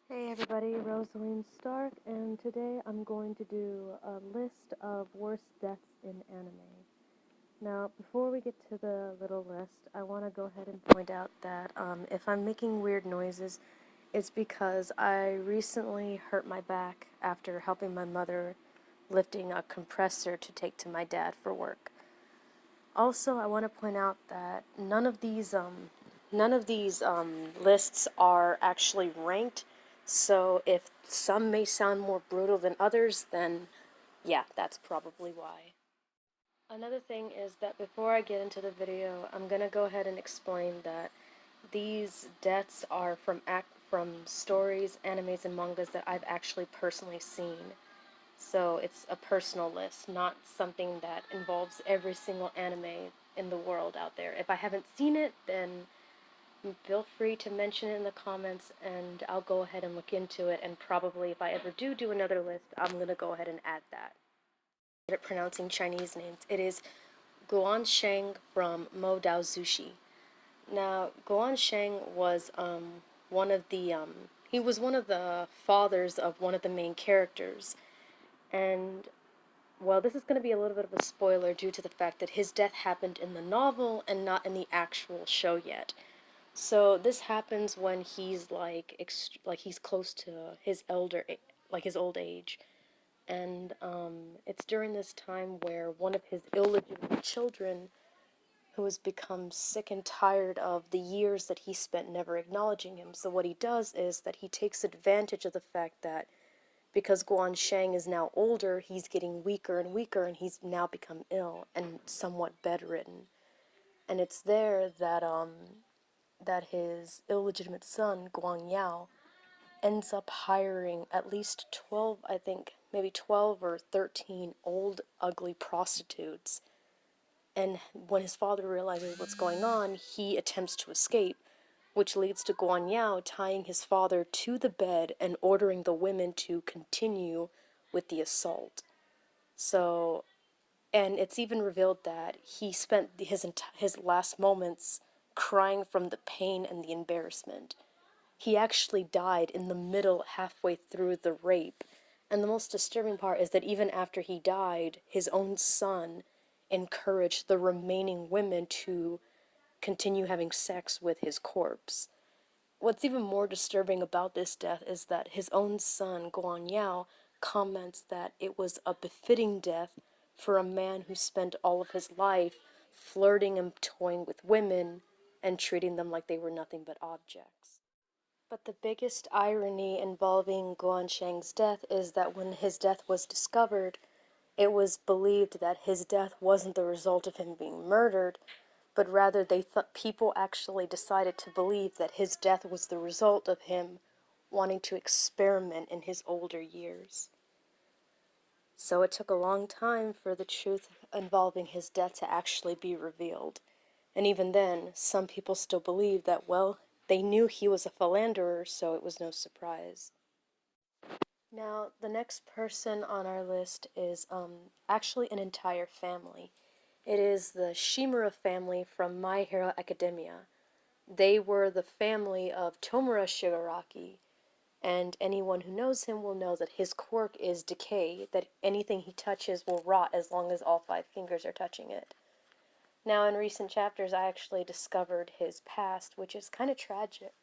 Hey everybody, Rosaline Stark, and today I'm going to do a list of worst deaths in anime. Now, before we get to the little list, I want to go ahead and point out that if I'm making weird noises, it's because I recently hurt my back after helping my mother lifting a compressor to take to my dad for work. Also, I want to point out that none of these lists are actually ranked. So if some may sound more brutal than others, then yeah, that's probably why. Another thing is that before I get into the video, I'm gonna go ahead and explain that these deaths are from stories, animes, and mangas that I've actually personally seen. So it's a personal list, not something that involves every single anime in the world out there. If I haven't seen it, then feel free to mention it in the comments and I'll go ahead and look into it, and probably if I ever do another list, I'm going to go ahead and add that. At pronouncing Chinese names, it is Guan Shang from Mo Dao Zushi. Now, Guan Shang was he was one of the fathers of one of the main characters. And well, this is going to be a little bit of a spoiler due to the fact that his death happened in the novel and not in the actual show yet. So this happens when he's like he's close to his his old age, and it's during this time where one of his illegitimate children, who has become sick and tired of the years that he spent never acknowledging him. So what he does is that he takes advantage of the fact that because Guan Shang is now older, he's getting weaker and weaker, and he's now become ill and somewhat bedridden. And it's there that his illegitimate son, Guang Yao, ends up hiring at least 12, I think, maybe 12 or 13 old, ugly prostitutes. And when his father realizes what's going on, he attempts to escape, which leads to Guan Yao tying his father to the bed and ordering the women to continue with the assault. So, and it's even revealed that he spent his last moments crying from the pain and the embarrassment. He actually died in the middle, halfway through the rape. And the most disturbing part is that even after he died, his own son encouraged the remaining women to continue having sex with his corpse. What's even more disturbing about this death is that his own son, Guan Yao, comments that it was a befitting death for a man who spent all of his life flirting and toying with women and treating them like they were nothing but objects. But the biggest irony involving Guan Shang's death is that when his death was discovered, it was believed that his death wasn't the result of him being murdered, but rather they thought people actually decided to believe that his death was the result of him wanting to experiment in his older years. So it took a long time for the truth involving his death to actually be revealed. And even then, some people still believe that, well, they knew he was a philanderer, so it was no surprise. Now, the next person on our list is actually an entire family. It is the Shimura family from My Hero Academia. They were the family of Tomura Shigaraki, and anyone who knows him will know that his quirk is decay, that anything he touches will rot as long as all 5 fingers are touching it. Now, in recent chapters, I actually discovered his past, which is kind of tragic.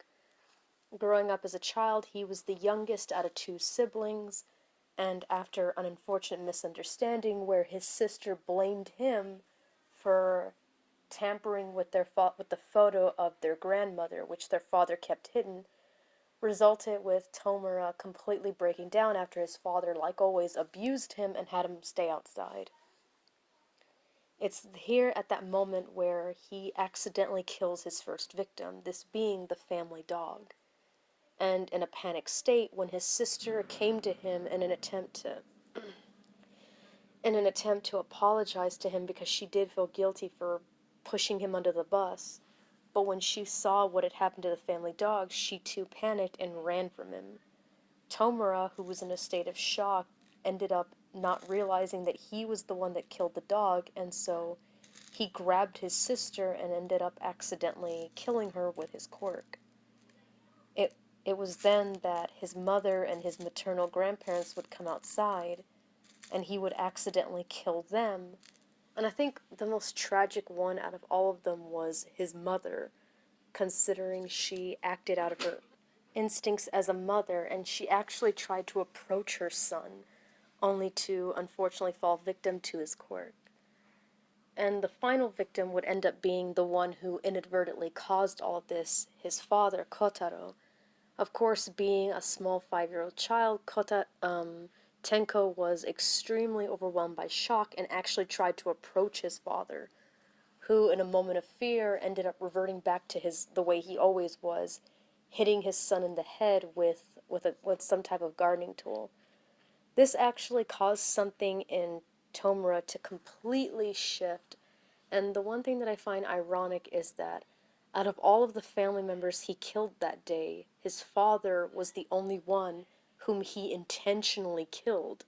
Growing up as a child, he was the youngest out of 2 siblings, and after an unfortunate misunderstanding where his sister blamed him for tampering with with the photo of their grandmother, which their father kept hidden, resulted with Tomura completely breaking down after his father, like always, abused him and had him stay outside. It's here at that moment where he accidentally kills his first victim, this being the family dog. And in a panic state, when his sister came to him in an attempt to apologize to him because she did feel guilty for pushing him under the bus, but when she saw what had happened to the family dog, she too panicked and ran from him. Tomura, who was in a state of shock, ended up not realizing that he was the one that killed the dog, and so he grabbed his sister and ended up accidentally killing her with his quirk. It it was then that his mother and his maternal grandparents would come outside, and he would accidentally kill them. And I think the most tragic one out of all of them was his mother, considering she acted out of her instincts as a mother, and she actually tried to approach her son, only to unfortunately fall victim to his quirk. And the final victim would end up being the one who inadvertently caused all of this, his father, Kotaro. Of course, being a small 5-year-old child, Tenko was extremely overwhelmed by shock and actually tried to approach his father, who, in a moment of fear, ended up reverting back to the way he always was, hitting his son in the head with some type of gardening tool. This actually caused something in Tomura to completely shift, and the one thing that I find ironic is that out of all of the family members he killed that day, his father was the only one whom he intentionally killed.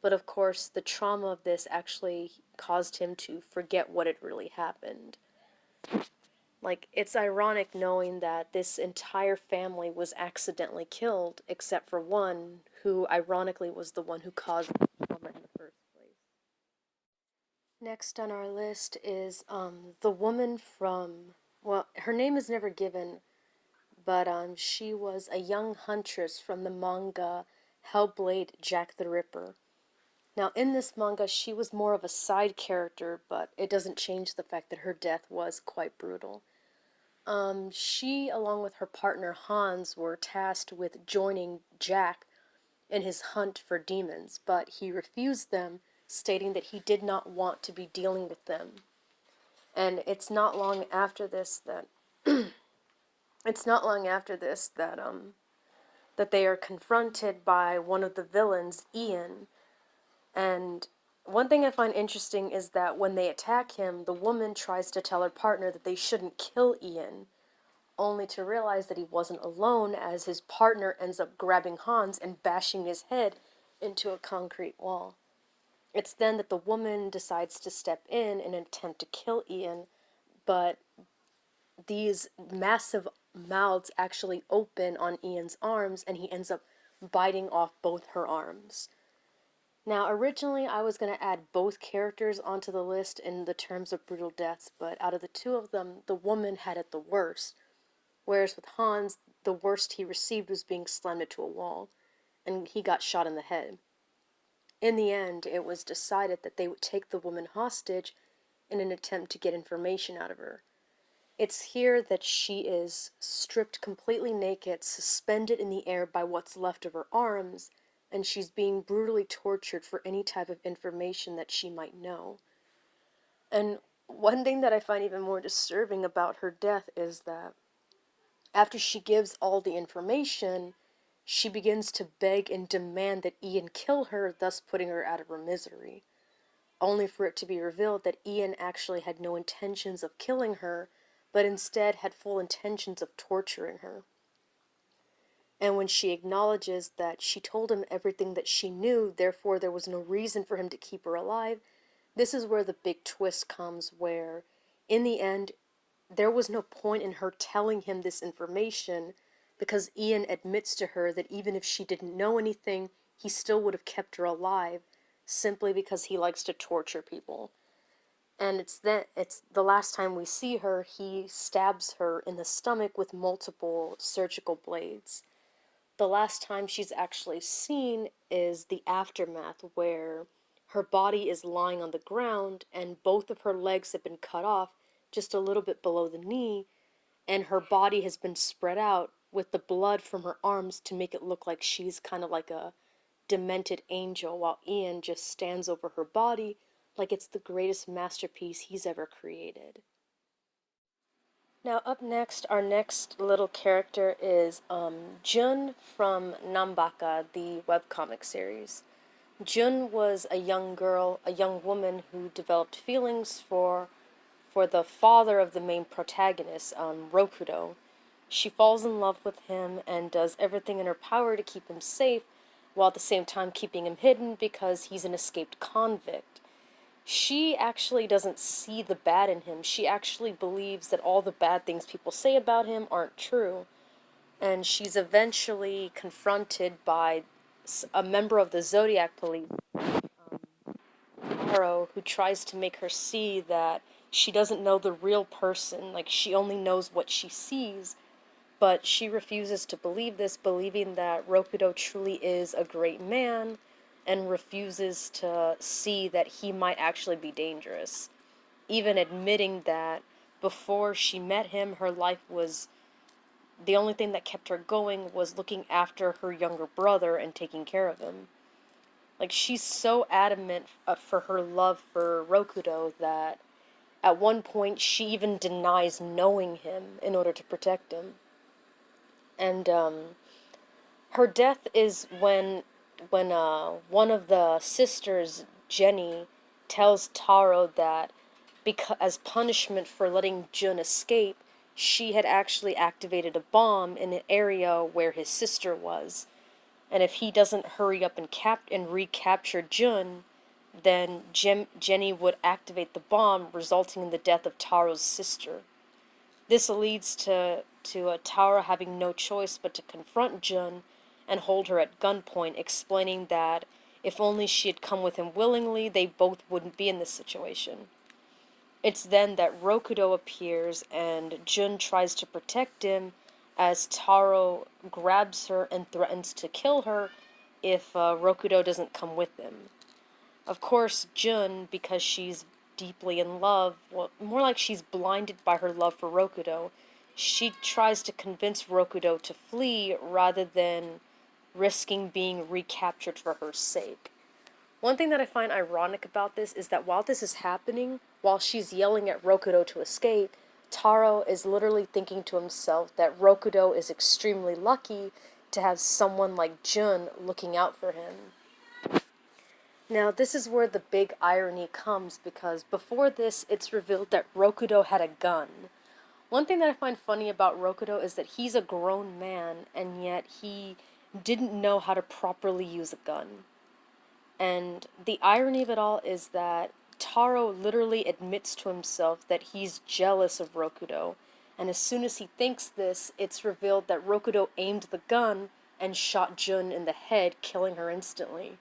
But of course, the trauma of this actually caused him to forget what had really happened. Like, it's ironic knowing that this entire family was accidentally killed, except for one, who ironically was the one who caused the trauma in the first place. Next on our list is the woman from, well, her name is never given, but she was a young huntress from the manga Hellblade Jack the Ripper. Now, in this manga, she was more of a side character, but it doesn't change the fact that her death was quite brutal. She, along with her partner Hans, were tasked with joining Jack in his hunt for demons, but he refused them, stating that he did not want to be dealing with them. And it's not long after this that that they are confronted by one of the villains, Ian. And one thing I find interesting is that when they attack him, the woman tries to tell her partner that they shouldn't kill Ian, only to realize that he wasn't alone, as his partner ends up grabbing Hans and bashing his head into a concrete wall. It's then that the woman decides to step in an attempt to kill Ian, but these massive mouths actually open on Ian's arms, and he ends up biting off both her arms. Now, originally I was going to add both characters onto the list in the terms of brutal deaths, but out of the two of them, the woman had it the worst. Whereas with Hans, the worst he received was being slammed into a wall, and he got shot in the head. In the end, it was decided that they would take the woman hostage in an attempt to get information out of her. It's here that she is stripped completely naked, suspended in the air by what's left of her arms, and she's being brutally tortured for any type of information that she might know. And one thing that I find even more disturbing about her death is that after she gives all the information, she begins to beg and demand that Ian kill her, thus putting her out of her misery, only for it to be revealed that Ian actually had no intentions of killing her, but instead had full intentions of torturing her. And when she acknowledges that she told him everything that she knew, therefore there was no reason for him to keep her alive, this is where the big twist comes, where, in the end, there was no point in her telling him this information, because Ian admits to her that even if she didn't know anything, he still would have kept her alive, simply because he likes to torture people. And it's the last time we see her, he stabs her in the stomach with multiple surgical blades. The last time she's actually seen is the aftermath, where her body is lying on the ground and both of her legs have been cut off just a little bit below the knee, and her body has been spread out with the blood from her arms to make it look like she's kind of like a demented angel, while Ian just stands over her body like it's the greatest masterpiece he's ever created. Now, up next, our next little character is Jun from Nambaka, the webcomic series. Jun was a young girl, a young woman who developed feelings for the father of the main protagonist, Rokudo. She falls in love with him and does everything in her power to keep him safe, while at the same time keeping him hidden because he's an escaped convict. She actually doesn't see the bad in him. She actually believes that all the bad things people say about him aren't true. and she's eventually confronted by a member of the Zodiac Police, who tries to make her see that she doesn't know the real person, like she only knows what she sees, but she refuses to believe this, believing that Rokudo truly is a great man, and refuses to see that he might actually be dangerous, even admitting that before she met him, her life was, the only thing that kept her going was looking after her younger brother and taking care of him. Like, she's so adamant for her love for Rokudo that at one point she even denies knowing him in order to protect him. And her death is when one of the sisters, Jenny, tells Taro that because as punishment for letting Jun escape, she had actually activated a bomb in an area where his sister was. And if he doesn't hurry up and recapture Jun, then Jenny would activate the bomb, resulting in the death of Taro's sister. This leads to Taro having no choice but to confront Jun and hold her at gunpoint, explaining that if only she had come with him willingly, they both wouldn't be in this situation. It's then that Rokudo appears and Jun tries to protect him, as Taro grabs her and threatens to kill her if Rokudo doesn't come with them. Of course, Jun, because she's deeply in love, well, more like she's blinded by her love for Rokudo, she tries to convince Rokudo to flee rather than risking being recaptured for her sake. One thing that I find ironic about this is that while this is happening, while she's yelling at Rokudo to escape, Taro is literally thinking to himself that Rokudo is extremely lucky to have someone like Jun looking out for him. Now, this is where the big irony comes, because before this, it's revealed that Rokudo had a gun. One thing that I find funny about Rokudo is that he's a grown man, and yet he didn't know how to properly use a gun. And the irony of it all is that Taro literally admits to himself that he's jealous of Rokudo, and as soon as he thinks this, it's revealed that Rokudo aimed the gun and shot Jun in the head, killing her instantly.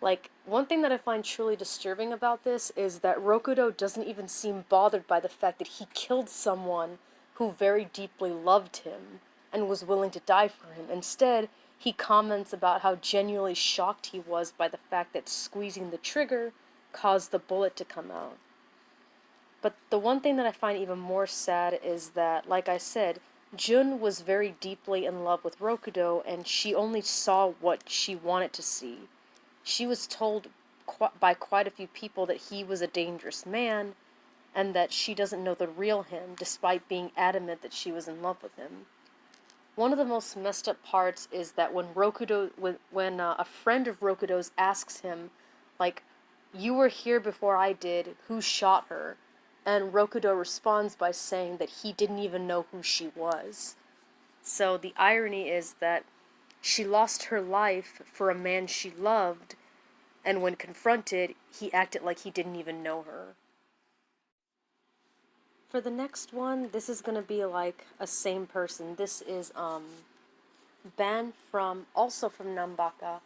Like, one thing that I find truly disturbing about this is that Rokudo doesn't even seem bothered by the fact that he killed someone who very deeply loved him and was willing to die for him. Instead, he comments about how genuinely shocked he was by the fact that squeezing the trigger caused the bullet to come out. But the one thing that I find even more sad is that, like I said, Jun was very deeply in love with Rokudo, and she only saw what she wanted to see. She was told by quite a few people that he was a dangerous man, and that she doesn't know the real him, despite being adamant that she was in love with him. One of the most messed up parts is that when a friend of Rokudo's asks him, like, "You were here before I did, who shot her?" And Rokudo responds by saying that he didn't even know who she was. So the irony is that she lost her life for a man she loved, and when confronted, he acted like he didn't even know her. For the next one, this is gonna be like a same person. This is Ben also from Nambaka,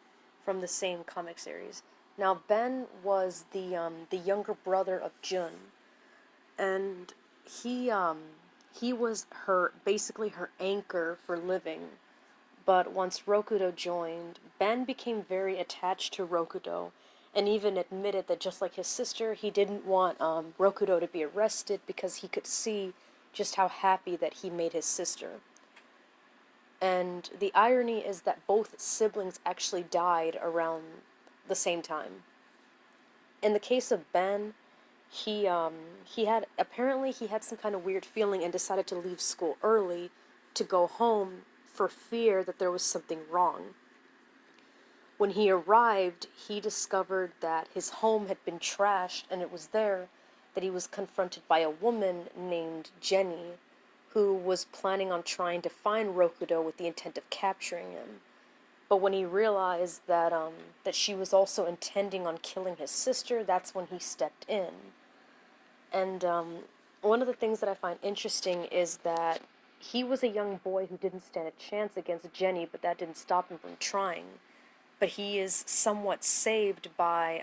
from the same comic series. Now Ben was the younger brother of Jun, and he was basically her anchor for living. But once Rokudo joined, Ben became very attached to Rokudo, and even admitted that just like his sister, he didn't want Rokudo to be arrested because he could see just how happy that he made his sister. And the irony is that both siblings actually died around the same time. In the case of Ben, he had some kind of weird feeling and decided to leave school early to go home for fear that there was something wrong. When he arrived, he discovered that his home had been trashed, and it was there that he was confronted by a woman named Jenny, who was planning on trying to find Rokudo with the intent of capturing him. But when he realized that she was also intending on killing his sister, that's when he stepped in. And one of the things that I find interesting is that he was a young boy who didn't stand a chance against Jenny, but that didn't stop him from trying. But he is somewhat saved by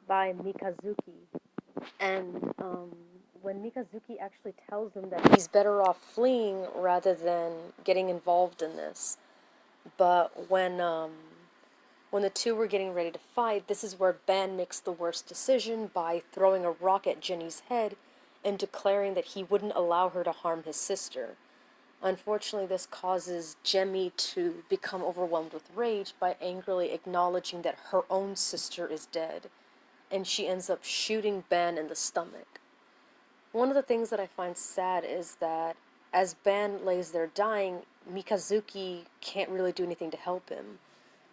Mikazuki. And when Mikazuki actually tells him that he's better off fleeing rather than getting involved in this. But when the two were getting ready to fight, this is where Ben makes the worst decision by throwing a rock at Jenny's head and declaring that he wouldn't allow her to harm his sister. Unfortunately, this causes Jemmy to become overwhelmed with rage by angrily acknowledging that her own sister is dead, and she ends up shooting Ben in the stomach. One of the things that I find sad is that as Ben lays there dying, Mikazuki can't really do anything to help him.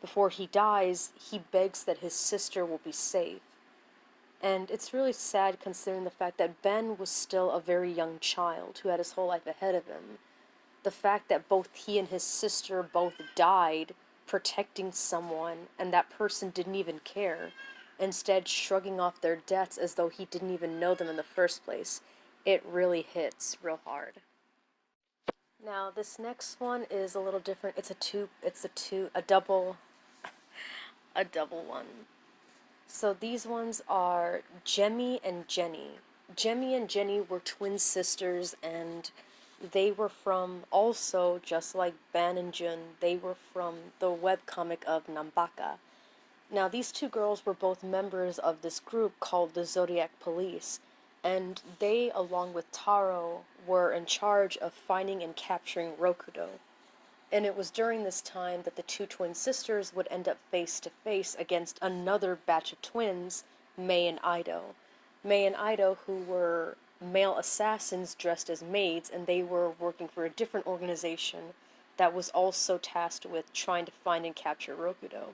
Before he dies, he begs that his sister will be safe. And it's really sad considering the fact that Ben was still a very young child who had his whole life ahead of him. The fact that both he and his sister both died protecting someone, and that person didn't even care, instead shrugging off their deaths as though he didn't even know them in the first place. It really hits real hard. Now, this next one is a little different. It's a double one. So these ones are Jemmy and Jenny. Jemmy and Jenny were twin sisters, and they were from, also, just like Ban and Jun, they were from the webcomic of Nambaka. Now, these two girls were both members of this group called the Zodiac Police, and they, along with Taro, were in charge of finding and capturing Rokudo. And it was during this time that the two twin sisters would end up face to face against another batch of twins, Mei and Ido. Mei and Ido, who were male assassins dressed as maids, and they were working for a different organization that was also tasked with trying to find and capture Rokudo.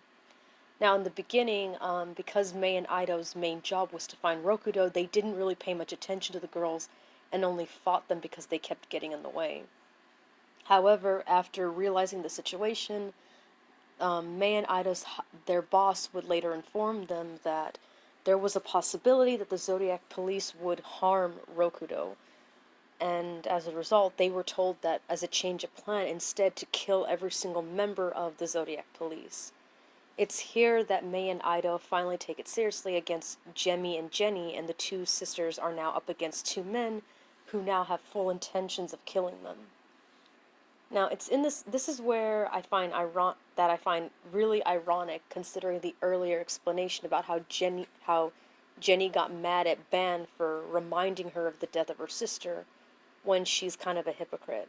Now, in the beginning, because Mei and Ido's main job was to find Rokudo, they didn't really pay much attention to the girls and only fought them because they kept getting in the way. However, after realizing the situation, Mei and their boss would later inform them that there was a possibility that the Zodiac Police would harm Rokudo. And as a result, they were told that as a change of plan, instead to kill every single member of the Zodiac Police. It's here that Mei and Ido finally take it seriously against Jemmy and Jenny, and the two sisters are now up against two men who now have full intentions of killing them. Now, it's in this is where I find really ironic, considering the earlier explanation about how Jenny got mad at Ban for reminding her of the death of her sister, when she's kind of a hypocrite.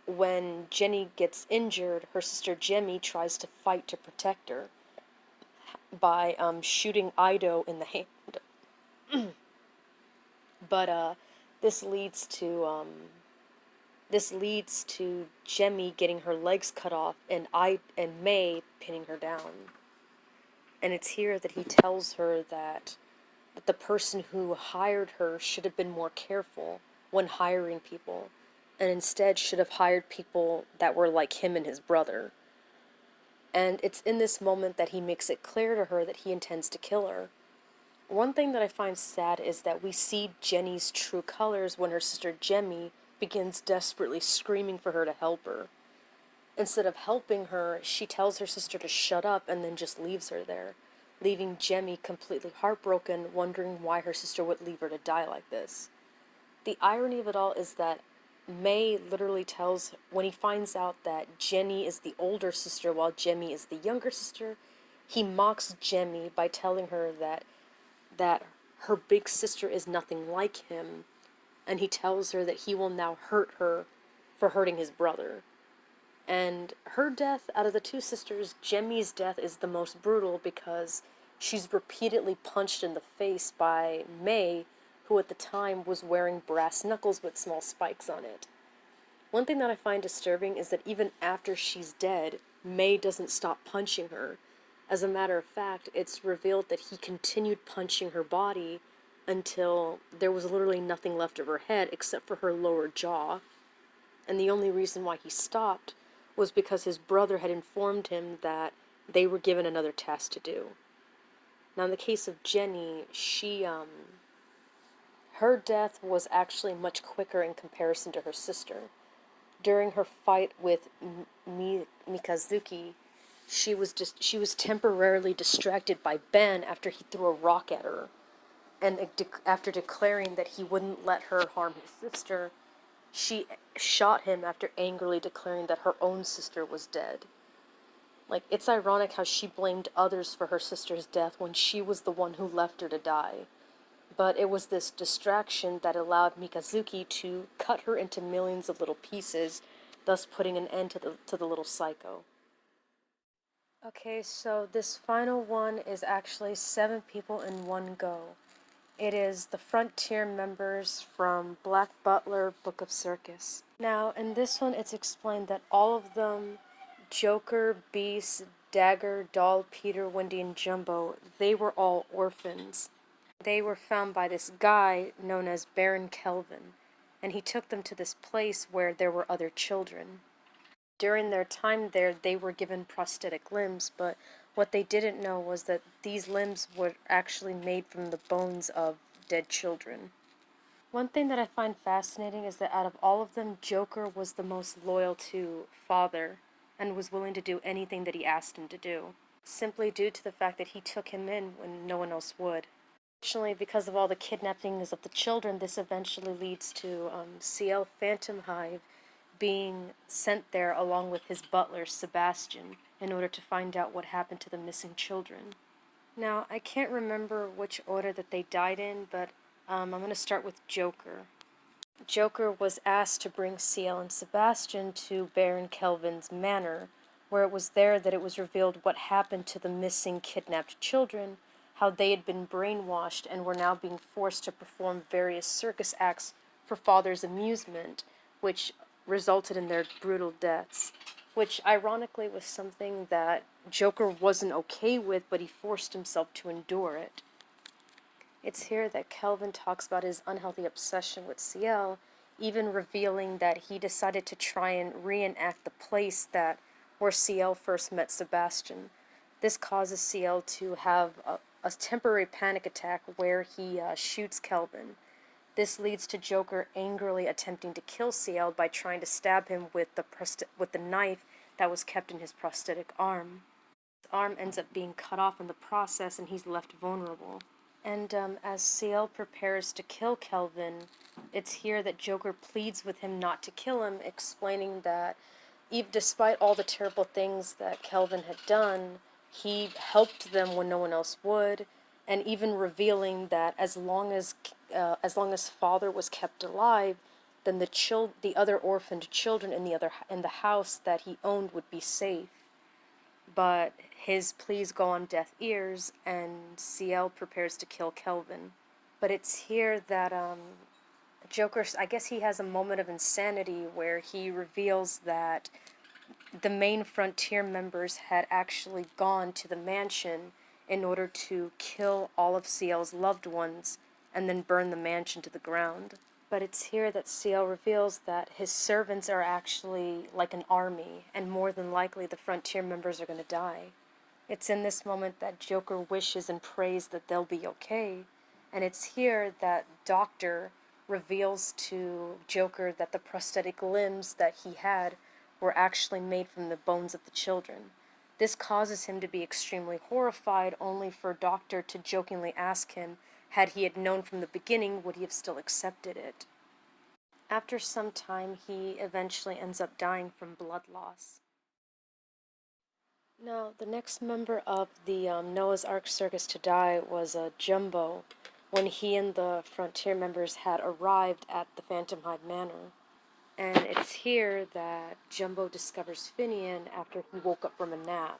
When Jenny gets injured, her sister Jemmy tries to fight to protect her by shooting Ido in the hand. But this leads to Jemmy getting her legs cut off and Mei pinning her down. And it's here that he tells her that the person who hired her should have been more careful when hiring people, and instead should have hired people that were like him and his brother. And it's in this moment that he makes it clear to her that he intends to kill her. One thing that I find sad is that we see Jenny's true colors when her sister Jemmy begins desperately screaming for her to help her. Instead of helping her, she tells her sister to shut up and then just leaves her there, leaving Jemmy completely heartbroken, wondering why her sister would leave her to die like this. The irony of it all is that Mei literally tells, when he finds out that Jenny is the older sister while Jemmy is the younger sister, he mocks Jemmy by telling her that her big sister is nothing like him, and he tells her that he will now hurt her for hurting his brother. And her death, out of the two sisters, Jemmy's death is the most brutal because she's repeatedly punched in the face by Mei, who at the time was wearing brass knuckles with small spikes on it. One thing that I find disturbing is that even after she's dead, Mei doesn't stop punching her. As a matter of fact, it's revealed that he continued punching her body until there was literally nothing left of her head except for her lower jaw. And the only reason why he stopped was because his brother had informed him that they were given another task to do. Now, in the case of Jenny, Her death was actually much quicker in comparison to her sister. During her fight with Mikazuki, she was temporarily distracted by Ben after he threw a rock at her, and after declaring that he wouldn't let her harm his sister, she shot him after angrily declaring that her own sister was dead. Like, it's ironic how she blamed others for her sister's death when she was the one who left her to die. But it was this distraction that allowed Mikazuki to cut her into millions of little pieces, thus putting an end to the little psycho. Okay, so this final one is actually 7 people in one go. It is the Frontier members from Black Butler, Book of Circus. Now, in this one, it's explained that all of them, Joker, Beast, Dagger, Doll, Peter, Wendy, and Jumbo, they were all orphans. They were found by this guy known as Baron Kelvin, and he took them to this place where there were other children. During their time there, they were given prosthetic limbs, but what they didn't know was that these limbs were actually made from the bones of dead children. One thing that I find fascinating is that out of all of them, Joker was the most loyal to Father, and was willing to do anything that he asked him to do, simply due to the fact that he took him in when no one else would. Fortunately, because of all the kidnappings of the children, this eventually leads to CL Phantom Hive being sent there along with his butler, Sebastian, in order to find out what happened to the missing children. Now, I can't remember which order that they died in, but I'm going to start with Joker. Joker was asked to bring CL and Sebastian to Baron Kelvin's manor, where it was there that it was revealed what happened to the missing, kidnapped children, how they had been brainwashed and were now being forced to perform various circus acts for Father's amusement, which resulted in their brutal deaths, which ironically was something that Joker wasn't okay with, but he forced himself to endure it. It's here that Kelvin talks about his unhealthy obsession with CL, even revealing that he decided to try and reenact the place where CL first met Sebastian. This causes CL to have a temporary panic attack where he shoots Kelvin. This leads to Joker angrily attempting to kill CL by trying to stab him with the knife that was kept in his prosthetic arm. His arm ends up being cut off in the process, and he's left vulnerable. And as CL prepares to kill Kelvin, it's here that Joker pleads with him not to kill him, explaining that despite all the terrible things that Kelvin had done, he helped them when no one else would, and even revealing that as long as Father was kept alive, then the other orphaned children in the house that he owned would be safe. But his pleas go on deaf ears, and CL prepares to kill Kelvin. But it's here that Joker, I guess he has a moment of insanity where he reveals that the main Frontier members had actually gone to the mansion in order to kill all of CL's loved ones and then burn the mansion to the ground. But it's here that CL reveals that his servants are actually like an army, and more than likely the Frontier members are going to die. It's in this moment that Joker wishes and prays that they'll be okay, and it's here that Doctor reveals to Joker that the prosthetic limbs that he had were actually made from the bones of the children. This causes him to be extremely horrified, only for Doctor to jokingly ask him, had he had known from the beginning, would he have still accepted it? After some time, he eventually ends up dying from blood loss. Now, the next member of the Noah's Ark Circus to die was Jumbo, when he and the Frontier members had arrived at the Phantom Hive Manor. And it's here that Jumbo discovers Finian after he woke up from a nap.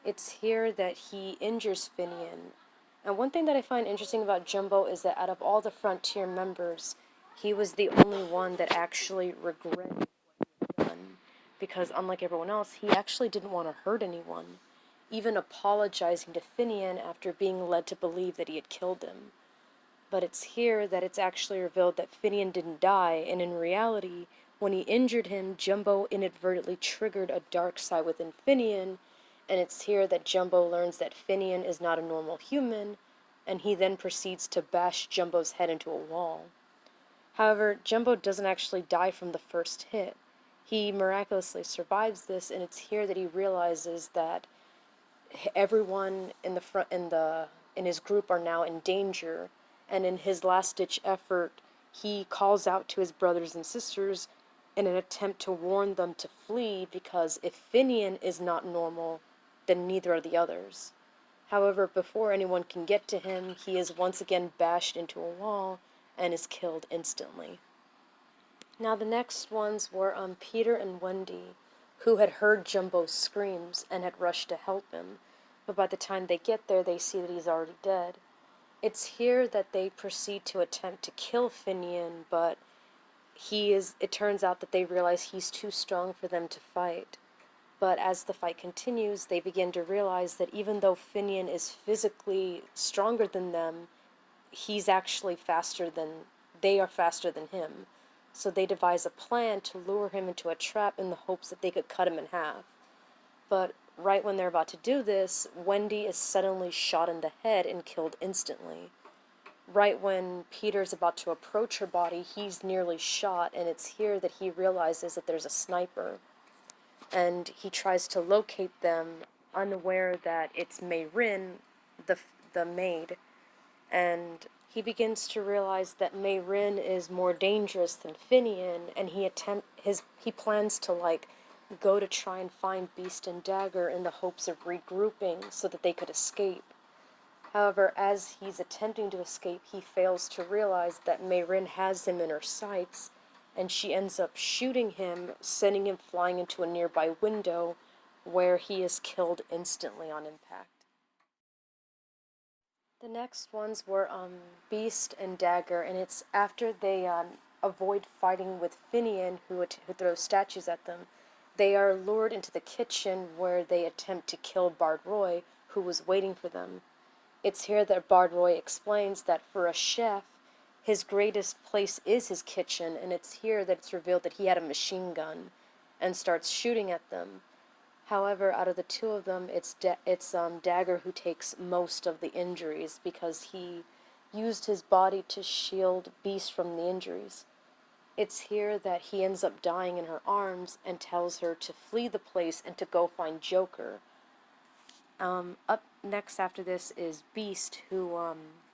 It's here that he injures Finian. And one thing that I find interesting about Jumbo is that out of all the Frontier members, he was the only one that actually regretted what he had done. Because unlike everyone else, he actually didn't want to hurt anyone, even apologizing to Finian after being led to believe that he had killed him. But it's here that it's actually revealed that Finian didn't die, and in reality, when he injured him, Jumbo inadvertently triggered a dark side within Finian, and it's here that Jumbo learns that Finian is not a normal human, and he then proceeds to bash Jumbo's head into a wall. However, Jumbo doesn't actually die from the first hit. He miraculously survives this, and it's here that he realizes that everyone in the front in his group are now in danger, and in his last-ditch effort, he calls out to his brothers and sisters in an attempt to warn them to flee, because if Finian is not normal, then neither are the others. However, before anyone can get to him, he is once again bashed into a wall and is killed instantly. Now the next ones were Peter and Wendy, who had heard Jumbo's screams and had rushed to help him, but by the time they get there, they see that he's already dead. It's here that they proceed to attempt to kill Finian, but it turns out that they realize he's too strong for them to fight. But as the fight continues, they begin to realize that even though Finian is physically stronger than them, he's actually they are faster than him. So they devise a plan to lure him into a trap in the hopes that they could cut him in half. But right when they're about to do this, Wendy is suddenly shot in the head and killed instantly. Right when Peter's about to approach her body, he's nearly shot, and it's here that he realizes that there's a sniper. And he tries to locate them, unaware that it's Mayrin, the maid, and he begins to realize that Mayrin is more dangerous than Finian, and he plans to go to try and find Beast and Dagger in the hopes of regrouping so that they could escape. However, as he's attempting to escape, he fails to realize that Mayrin has him in her sights, and she ends up shooting him, sending him flying into a nearby window, where he is killed instantly on impact. The next ones were Beast and Dagger, and it's after they avoid fighting with Finian, who throws statues at them. They are lured into the kitchen, where they attempt to kill Bard Roy, who was waiting for them. It's here that Bard Roy explains that for a chef, his greatest place is his kitchen, and it's here that it's revealed that he had a machine gun and starts shooting at them. However, out of the two of them, it's Dagger who takes most of the injuries, because he used his body to shield Beast from the injuries. It's here that he ends up dying in her arms and tells her to flee the place and to go find Joker. Up next after this is Beast, who,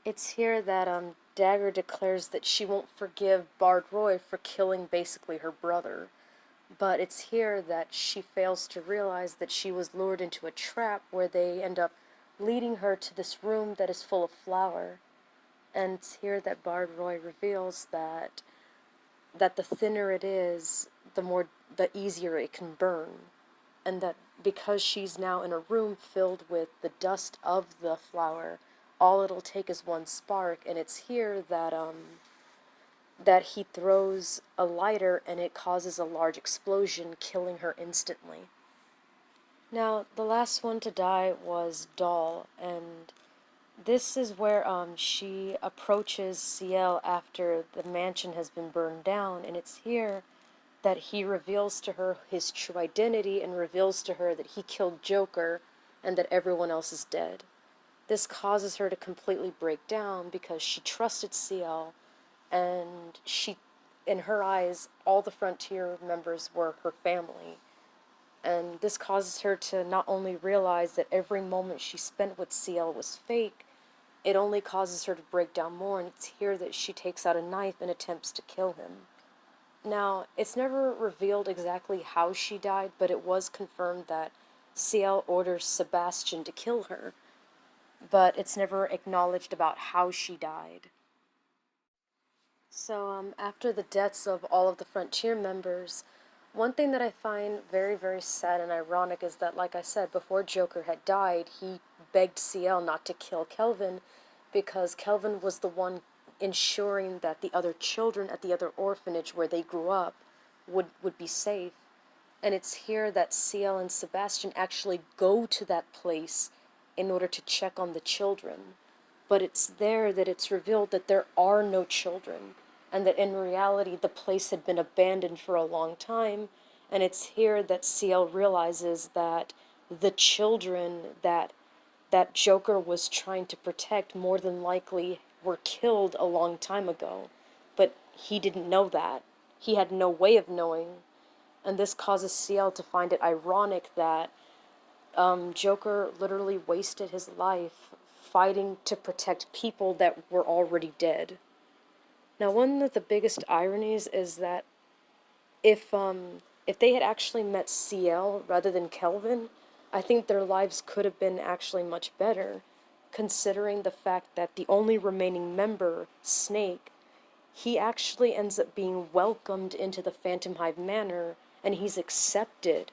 it's here that, Dagger declares that she won't forgive Bard Roy for killing basically her brother. But it's here that she fails to realize that she was lured into a trap, where they end up leading her to this room that is full of flour. And it's here that Bard Roy reveals that the thinner it is, the easier it can burn. And that because she's now in a room filled with the dust of the flour, all it'll take is one spark, and it's here that he throws a lighter and it causes a large explosion, killing her instantly. Now, the last one to die was Doll, and this is where she approaches Ciel after the mansion has been burned down, and it's here that he reveals to her his true identity and reveals to her that he killed Joker and that everyone else is dead. This causes her to completely break down, because she trusted Ciel, and in her eyes, all the Frontier members were her family. And this causes her to not only realize that every moment she spent with Ciel was fake, it only causes her to break down more, and it's here that she takes out a knife and attempts to kill him. Now, it's never revealed exactly how she died, but it was confirmed that Ciel orders Sebastian to kill her, but it's never acknowledged about how she died. So, after the deaths of all of the Frontier members, one thing that I find very, very sad and ironic is that, like I said, before Joker had died, he begged Ciel not to kill Kelvin, because Kelvin was the one ensuring that the other children at the other orphanage where they grew up would be safe. And it's here that Ciel and Sebastian actually go to that place in order to check on the children. But it's there that it's revealed that there are no children, and that in reality the place had been abandoned for a long time, and it's here that Ciel realizes that the children that that Joker was trying to protect more than likely were killed a long time ago. But he didn't know that. He had no way of knowing. And this causes CL to find it ironic that Joker literally wasted his life fighting to protect people that were already dead. Now, one of the biggest ironies is that if they had actually met CL rather than Kelvin, I think their lives could have been actually much better, considering the fact that the only remaining member, Snake, he actually ends up being welcomed into the Phantom Hive Manor, and he's accepted.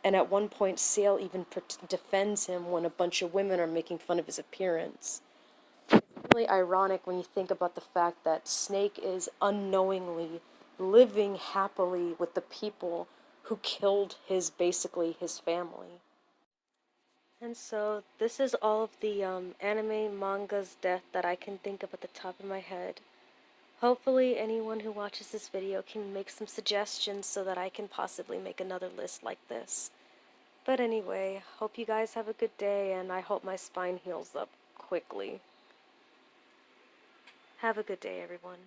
And at one point, CL even defends him when a bunch of women are making fun of his appearance. It's really ironic when you think about the fact that Snake is unknowingly living happily with the people who killed basically his family. And so, this is all of the anime manga's death that I can think of at the top of my head. Hopefully anyone who watches this video can make some suggestions so that I can possibly make another list like this. But anyway, hope you guys have a good day, and I hope my spine heals up quickly. Have a good day, everyone.